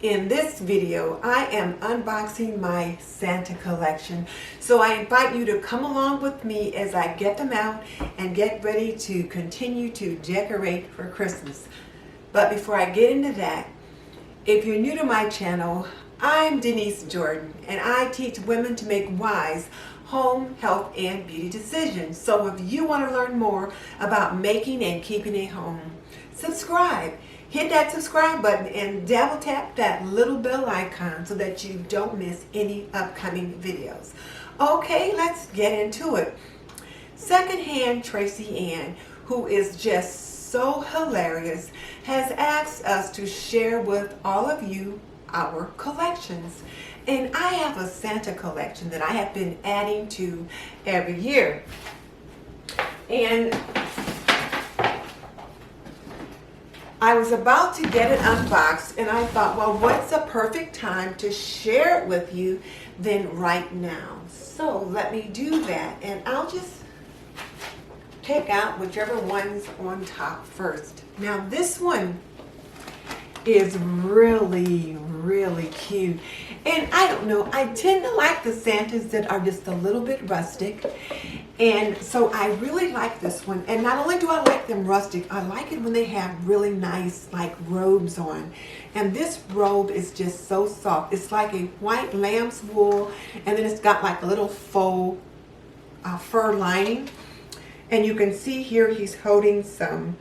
In this video, I am unboxing my Santa collection. So I invite you to come along with me as I get them out and get ready to continue to decorate for Christmas. But before I get into that, if you're new to my channel, I'm Denise Jordan and I teach women to make wise home, health, and beauty decisions. So if you want to learn more about making and keeping a home, subscribe. Hit that subscribe button and double tap that little bell icon so that you don't miss any upcoming videos. Okay, let's get into it. Secondhand Tracey Ann, who is just so hilarious, has asked us to share with all of you our collections. And I have a Santa collection that I have been adding to every year. And I was about to get it unboxed and I thought, well, what's the perfect time to share it with you than right now? So let me do that, and I'll just pick out whichever one's on top first. Now this one is really cute, and I don't know, I tend to like the Santas that are just a little bit rustic, and so I really like this one. And not only do I like them rustic, I like it when they have really nice like robes on, and this robe is just so soft. It's like a white lamb's wool, and then it's got like a little faux fur lining, and you can see here he's holding some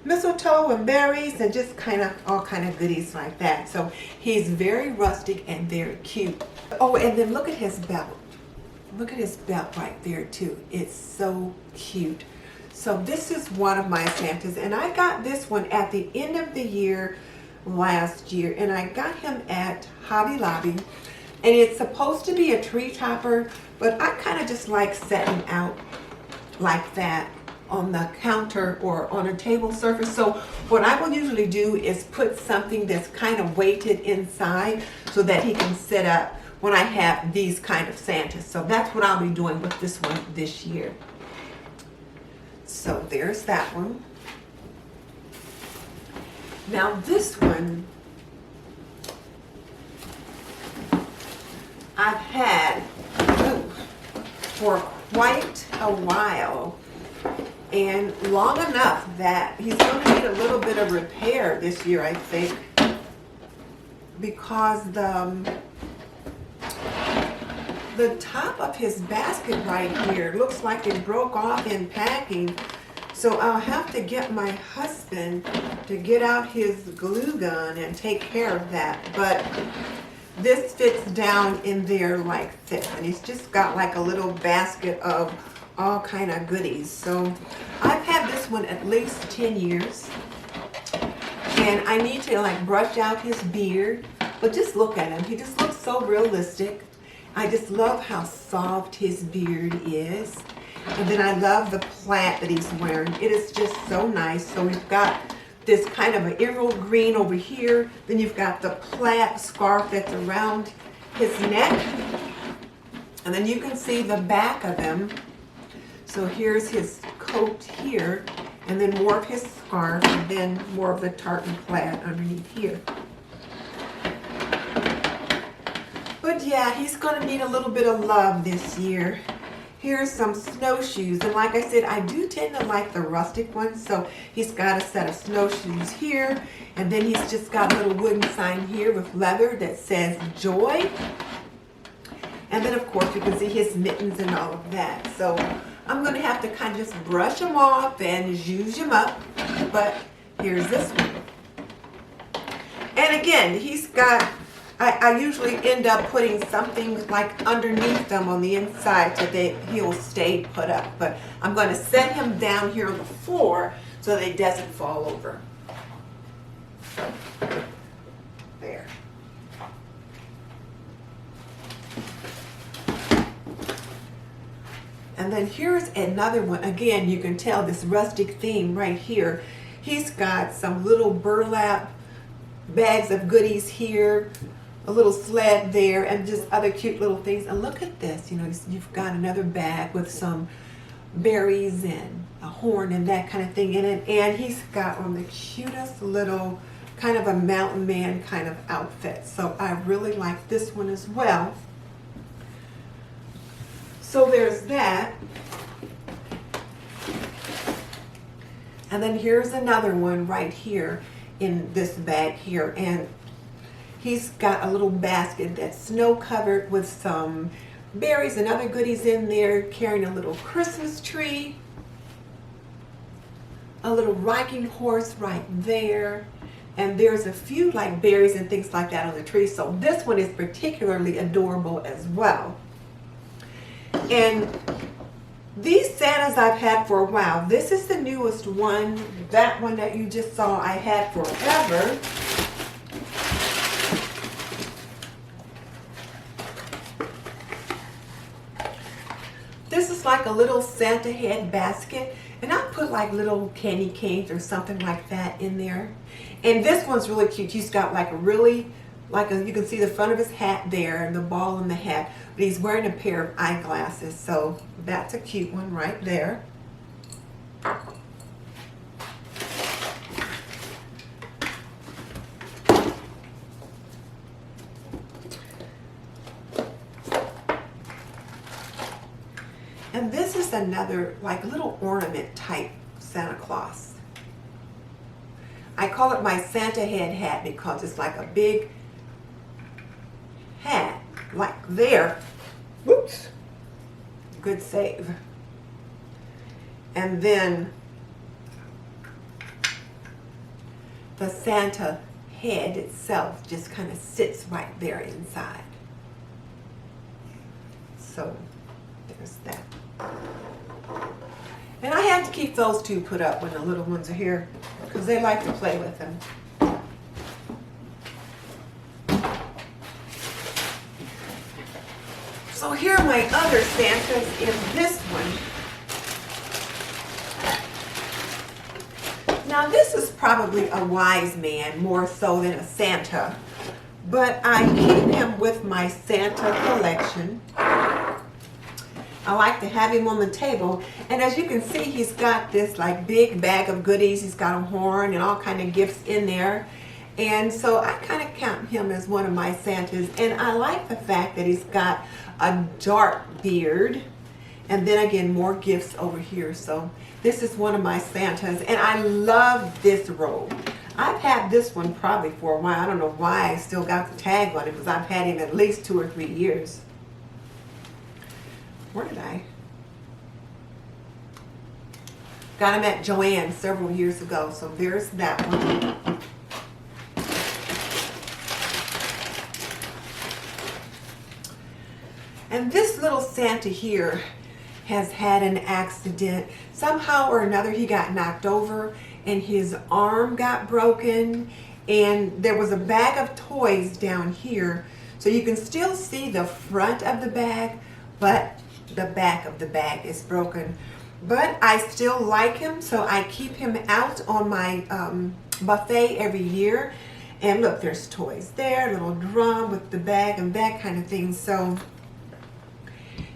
mistletoe and berries and just kind of all kind of goodies like that. So he's very rustic and very cute. Oh, and then look at his belt. Look at his belt right there too. It's so cute. So this is one of my Santas, and I got this one at the end of the year last year, and I got him at Hobby Lobby, and it's supposed to be a tree topper, but I kind of just like setting out like that on the counter or on a table surface. So what I will usually do is put something that's kind of weighted inside so that he can sit up when I have these kind of Santas. So that's what I'll be doing with this one this year. So there's that one. Now this one I've had for quite a while, and long enough that he's going to need a little bit of repair this year, I think, because the top of his basket right here looks like it broke off in packing. So I'll have to get my husband to get out his glue gun and take care of that. But this fits down in there like this, and he's just got like a little basket of all kind of goodies. So I've had this one at least 10 years, and I need to like brush out his beard, but just look at him. He just looks so realistic. I just love how soft his beard is, and then I love the plaid that he's wearing. It is just so nice. So we've got this kind of an emerald green over here, then you've got the plaid scarf that's around his neck, and then you can see the back of him. So here's his coat here, and then more of his scarf, and then more of the tartan plaid underneath here. But yeah, he's going to need a little bit of love this year. Here's some snowshoes, and like I said, I do tend to like the rustic ones. So he's got a set of snowshoes here, and then he's just got a little wooden sign here with leather that says joy. And then of course you can see his mittens and all of that. So I'm going to have to kind of just brush them off and zhuzh them up. But here's this one. And again, he's got, I usually end up putting something like underneath them on the inside so that he'll stay put up. But I'm going to set him down here on the floor so that he doesn't fall over. There. And then here's another one. Again, you can tell this rustic theme right here. He's got some little burlap bags of goodies here, a little sled there, and just other cute little things. And look at this, you know, you've got another bag with some berries and a horn and that kind of thing in it. And he's got on the cutest little kind of a mountain man kind of outfit. So I really like this one as well. So there's that. And then here's another one right here in this bag here. And he's got a little basket that's snow covered with some berries and other goodies in there, carrying a little Christmas tree, a little rocking horse right there. And there's a few like berries and things like that on the tree. So this one is particularly adorable as well. And these Santas I've had for a while. This is the newest one. That one that you just saw I had forever. This is like a little Santa head basket. And I put like little candy canes or something like that in there. And this one's really cute. He's got like a really, you can see the front of his hat there and the ball in the hat. But he's wearing a pair of eyeglasses. So that's a cute one right there. And this is another like little ornament type Santa Claus. I call it my Santa head hat because it's like a big hat, like there. Whoops. Good save. And then the Santa head itself just kind of sits right there inside. So there's that. And I have to keep those two put up when the little ones are here because they like to play with them. So here are my other Santas in this one. Now this is probably a wise man more so than a Santa, but I keep him with my Santa collection. I like to have him on the table, and as you can see, he's got this like big bag of goodies. He's got a horn and all kind of gifts in there, and so I kind of count him as one of my Santas. And I like the fact that he's got a dark beard, and then again more gifts over here. So this is one of my Santas, and I love this robe. I've had this one probably for a while. I don't know why I still got the tag on it because I've had him at least 2 or 3 years. Where did I? Got him at Joanne several years ago, so there's that one. And this little Santa here has had an accident. Somehow or another he got knocked over and his arm got broken, and there was a bag of toys down here. So you can still see the front of the bag, but the back of the bag is broken. But I still like him, so I keep him out on my buffet every year. And look, there's toys there, little drum with the bag and that kind of thing. So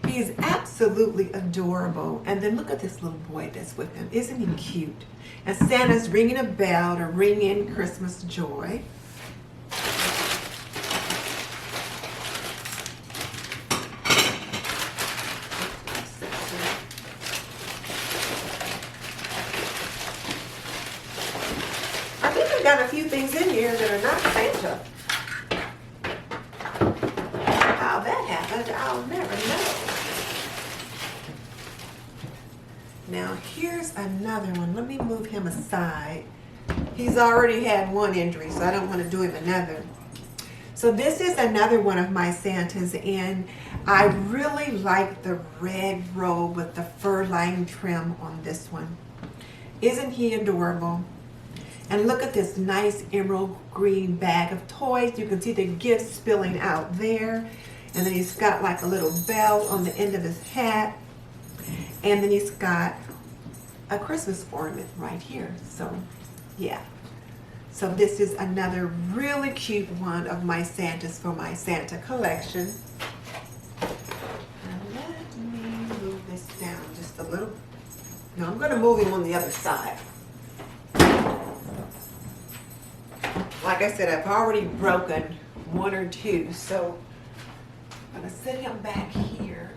he's absolutely adorable. And then look at this little boy that's with him. Isn't he cute? And Santa's ringing a bell to ring in Christmas joy. Got a few things in here that are not Santa. How that happened, I'll never know. Now here's another one. Let me move him aside. He's already had one injury, so I don't want to do him another. So this is another one of my Santas, and I really like the red robe with the fur-lined trim on this one. Isn't he adorable? And look at this nice emerald green bag of toys. You can see the gifts spilling out there. And then he's got like a little bell on the end of his hat. And then he's got a Christmas ornament right here. So, yeah. So this is another really cute one of my Santas for my Santa collection. Now let me move this down just a little. No, I'm going to move him on the other side. like I said, I've already broken one or two, so I'm gonna set him back here.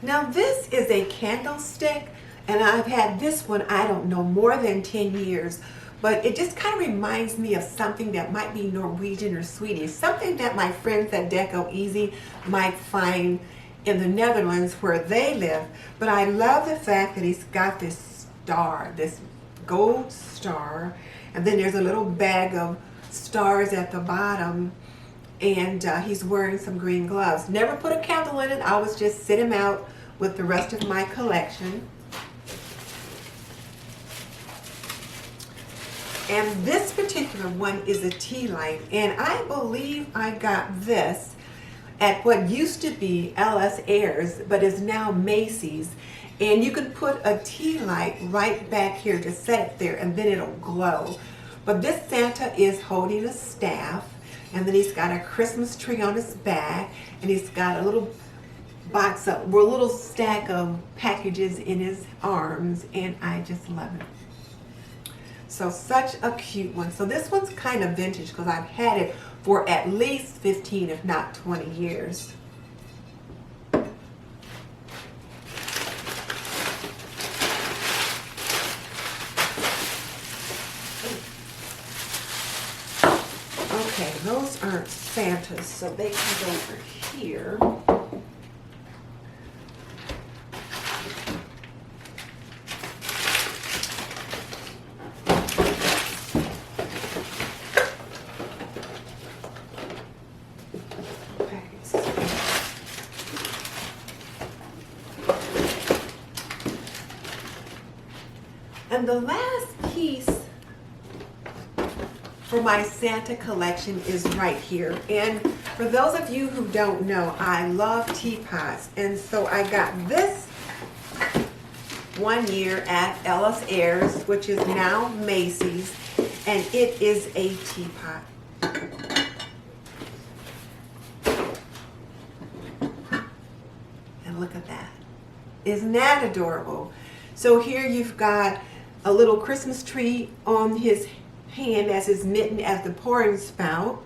Now this is a candlestick, and I've had this one, I don't know, more than 10 years. But it just kind of reminds me of something that might be Norwegian or Swedish, something that my friends at Deco Easy might find in the Netherlands where they live. But I love the fact that he's got this star, this gold star, and then there's a little bag of stars at the bottom, and he's wearing some green gloves. Never put a candle in it, I always just sit him out with the rest of my collection. And this particular one is a tea light, and I believe I got this at what used to be LS Ayres, but is now Macy's. And you can put a tea light right back here to set it there, and then it'll glow. But this Santa is holding a staff, and then he's got a Christmas tree on his back, and he's got a little box of, or a little stack of packages in his arms, and I just love it. So such a cute one. So this one's kind of vintage because I've had it for at least 15, if not 20 years. Okay, those aren't Santas, so they can go over here. And the last piece for my Santa collection is right here. And for those of you who don't know, I love teapots. And so I got this one year at LS Ayres, which is now Macy's, and it is a teapot. And look at that. Isn't that adorable? So here you've got a little Christmas tree on his hand as his mitten, as the pouring spout.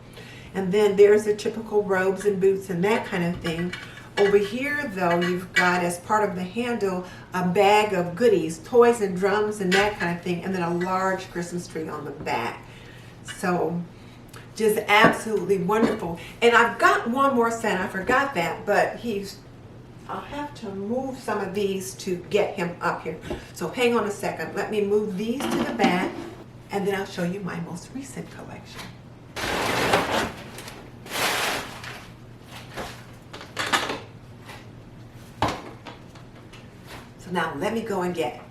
And then there's the typical robes and boots and that kind of thing. Over here though, you've got as part of the handle a bag of goodies, toys and drums and that kind of thing, and then a large Christmas tree on the back. So just absolutely wonderful. And I've got one more Santa, I forgot that, but I'll have to move some of these to get him up here. So hang on a second. Let me move these to the back, and then I'll show you my most recent collection. So now let me go and get it.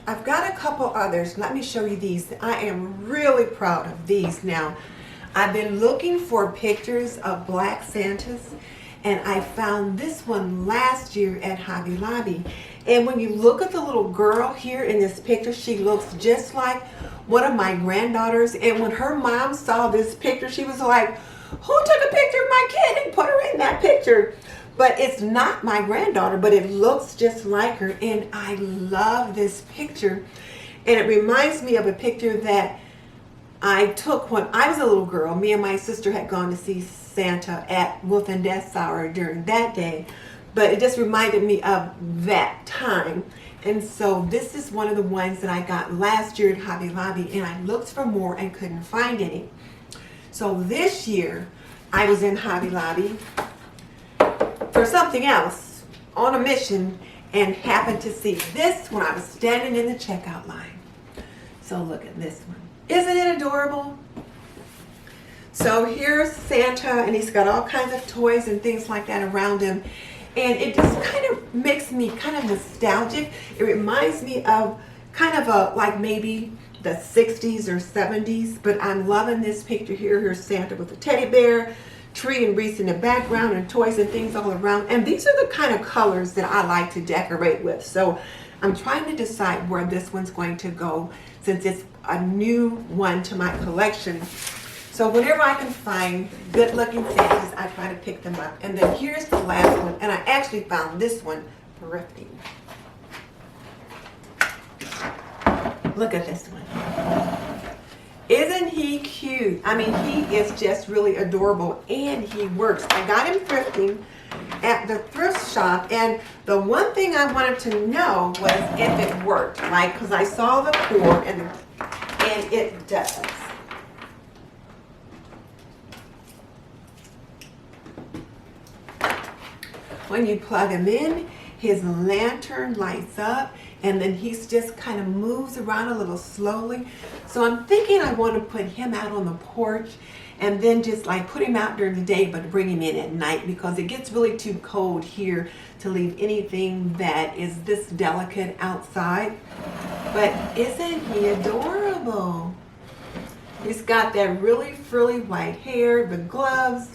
I've got a couple others. Let me show you these. I am really proud of these. Now, I've been looking for pictures of black Santas, and I found this one last year at Hobby Lobby. And when you look at the little girl here in this picture, she looks just like one of my granddaughters. And when her mom saw this picture, she was like, who took a picture of my kid and put her in that picture? But it's not my granddaughter, but it looks just like her. And I love this picture. And it reminds me of a picture that I took when I was a little girl. Me and my sister had gone to see Santa at Wolf and Dessauer during that day, but it just reminded me of that time. And so this is one of the ones that I got last year at Hobby Lobby, and I looked for more and couldn't find any. So this year I was in Hobby Lobby for something else on a mission and happened to see this when I was standing in the checkout line. So look at this one. Isn't it adorable? So here's Santa, and he's got all kinds of toys and things like that around him. And it just kind of makes me kind of nostalgic. It reminds me of kind of like maybe the 60s or 70s, but I'm loving this picture here. Here's Santa with a teddy bear, tree and wreaths in the background, and toys and things all around. And these are the kind of colors that I like to decorate with. So I'm trying to decide where this one's going to go, since it's a new one to my collection. So whenever I can find good looking Santas, I try to pick them up. And then here's the last one, and I actually found this one thrifting. Look at this one. Isn't he cute? I mean, he is just really adorable, and he works. I got him thrifting at the thrift shop, and the one thing I wanted to know was if it worked, like, because I saw the cord, and it does. When you plug him in, his lantern lights up, and then he's just kind of moves around a little slowly. So I'm thinking I want to put him out on the porch and then just like put him out during the day but bring him in at night, because it gets really too cold here to leave anything that is this delicate outside. But isn't he adorable? He's got that really frilly white hair, the gloves.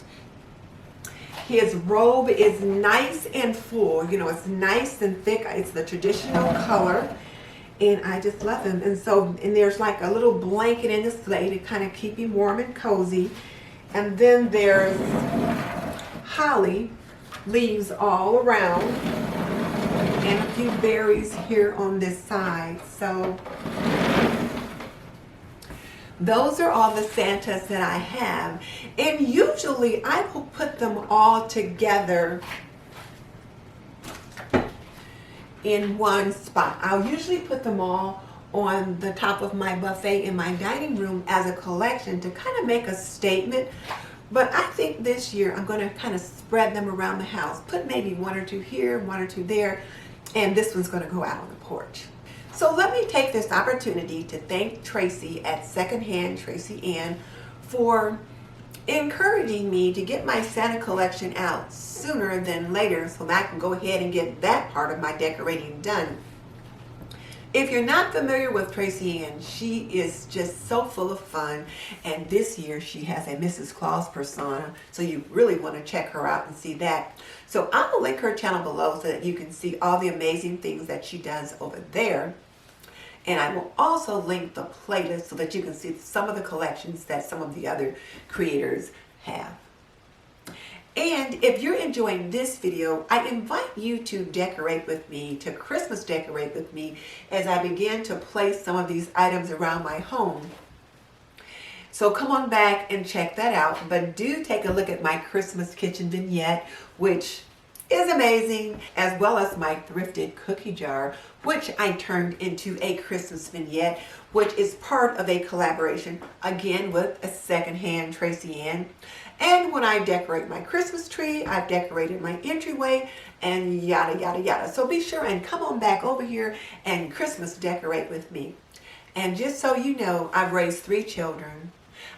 His robe is nice and full. You know, it's nice and thick. It's the traditional color. And I just love him. And there's like a little blanket in the sleigh to kind of keep him warm and cozy. And then there's holly leaves all around. And a few berries here on this side. So those are all the Santas that I have. And usually I will put them all together in one spot. I'll usually put them all on the top of my buffet in my dining room as a collection to kind of make a statement. But I think this year I'm going to kind of spread them around the house. Put maybe one or two here, one or two there, and this one's going to go out on the porch. So let me take this opportunity to thank Tracy at Secondhand Tracey Ann for encouraging me to get my Santa collection out sooner than later so that I can go ahead and get that part of my decorating done. If you're not familiar with Tracey Ann, she is just so full of fun, and this year she has a Mrs. Claus persona, so you really want to check her out and see that. So I will link her channel below so that you can see all the amazing things that she does over there. And I will also link the playlist so that you can see some of the collections that some of the other creators have. And if you're enjoying this video, I invite you to decorate with me, to Christmas decorate with me, as I begin to place some of these items around my home. So come on back and check that out. But do take a look at my Christmas kitchen vignette, which is amazing, as well as my thrifted cookie jar, which I turned into a Christmas vignette, which is part of a collaboration, again, with a Secondhand Tracey Ann. And when I decorate my Christmas tree, I've decorated my entryway, and yada, yada, yada. So be sure and come on back over here and Christmas decorate with me. And just so you know, I've raised 3 children.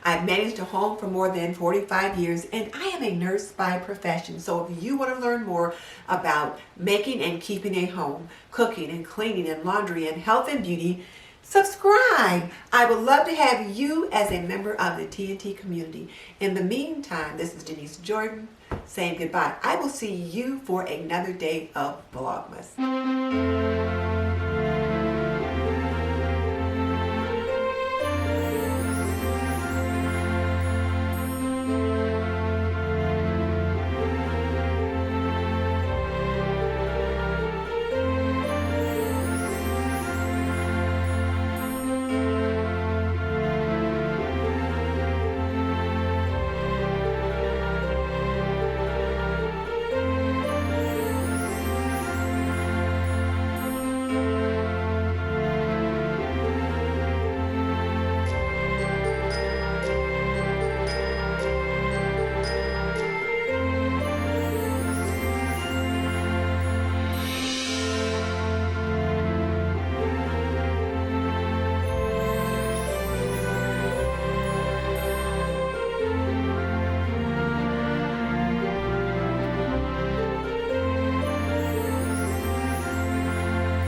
I've managed a home for more than 45 years, and I am a nurse by profession. So if you want to learn more about making and keeping a home, cooking and cleaning and laundry and health and beauty, subscribe. I would love to have you as a member of the TNT community. In the meantime, this is Denise Jordan saying goodbye. I will see you for another day of Vlogmas.